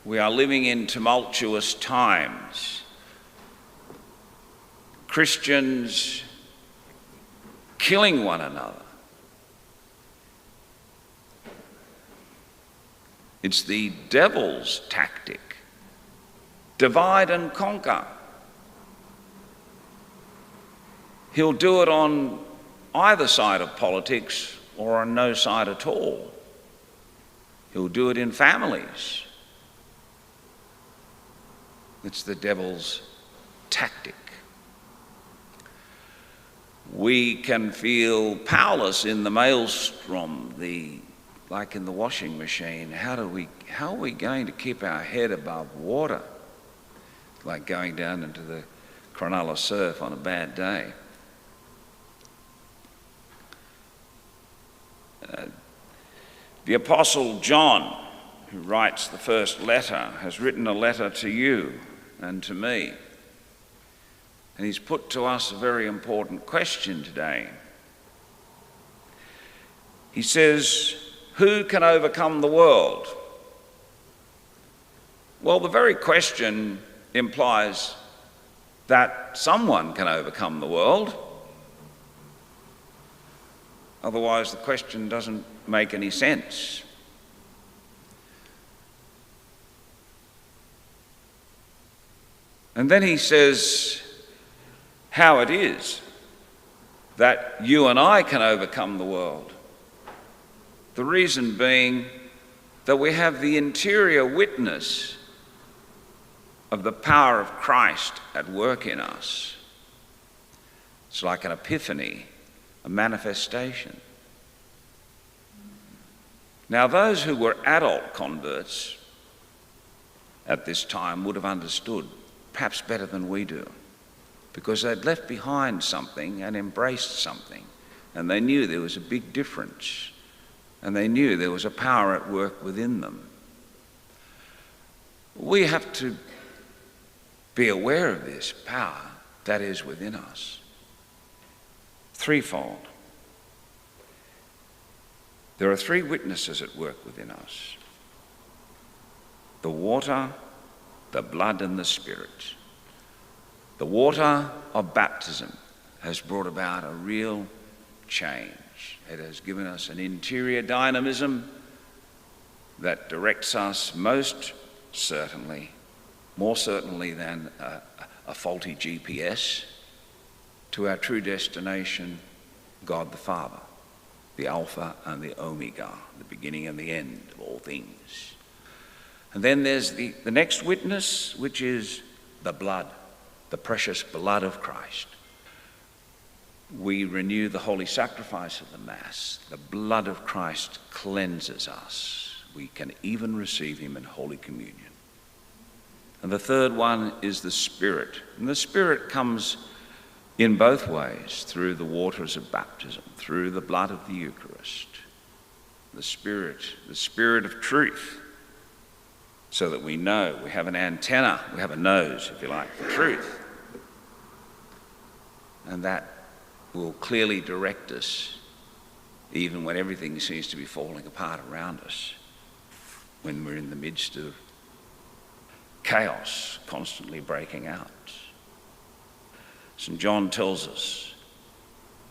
We are living in tumultuous times. Christians killing one another. It's the devil's tactic. Divide and conquer. He'll do it on either side of politics or on no side at all. He'll do it in families. It's the devil's tactic. We can feel powerless in the maelstrom, like in the washing machine. How are we going to keep our head above water? Like going down into the Cronulla surf on a bad day. The Apostle John, who writes the first letter, has written a letter to you and to me. And he's put to us a very important question today. He says, who can overcome the world? Well, the very question implies that someone can overcome the world. Otherwise, the question doesn't make any sense. And then he says how it is that you and I can overcome the world. The reason being that we have the interior witness of the power of Christ at work in us. It's like an epiphany, a manifestation. Now, those who were adult converts at this time would have understood, perhaps better than we do, because they'd left behind something and embraced something, and they knew there was a big difference, and they knew there was a power at work within them. We have to be aware of this power that is within us. Threefold. There are three witnesses at work within us: the water, the blood, and the Spirit. The water of baptism has brought about a real change. It has given us an interior dynamism that directs us most certainly, more certainly than a faulty GPS, to our true destination, God the Father, the Alpha and the Omega, the beginning and the end of all things. And then there's the next witness, which is the blood, the precious blood of Christ. We renew the holy sacrifice of the Mass. The blood of Christ cleanses us. We can even receive him in Holy Communion. And the third one is the Spirit. And the Spirit comes in both ways, through the waters of baptism, through the blood of the Eucharist. The Spirit of truth, so that we know, we have an antenna, we have a nose, if you like, for truth. And that will clearly direct us, even when everything seems to be falling apart around us, when we're in the midst of chaos constantly breaking out. St. John tells us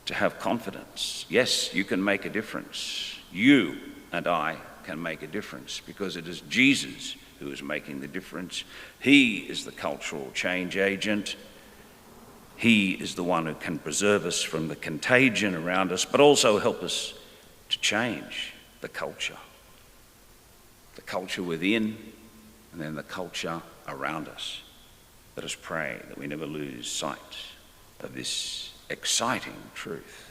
to have confidence. Yes, you can make a difference. You and I can make a difference, because it is Jesus who is making the difference. He is the cultural change agent. He is the one who can preserve us from the contagion around us, but also help us to change the culture within, and then the culture around us. Let us pray that we never lose sight of this exciting truth.